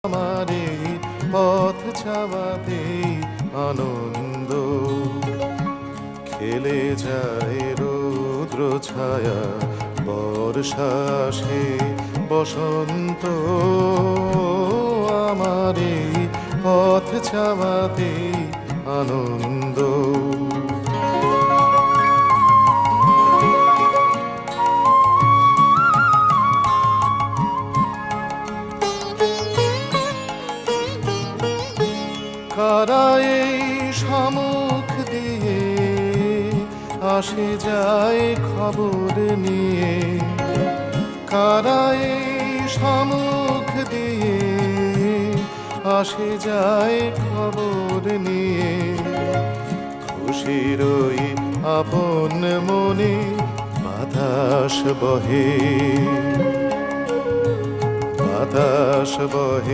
আমার এই পথ চাওয়াতেই আনন্দ খেলে যায় রৌদ্র ছায়া বর্ষা সে বসন্ত আমার এই পথ চাওয়াতেই আনন্দ কারা এই সম্মুখ দিয়ে আসে যায় খবর নিয়ে কারা এই সম্মুখ দিয়ে আসে যায় খবর নিয়ে খুশির ওই আপন মনে বাতাস বহে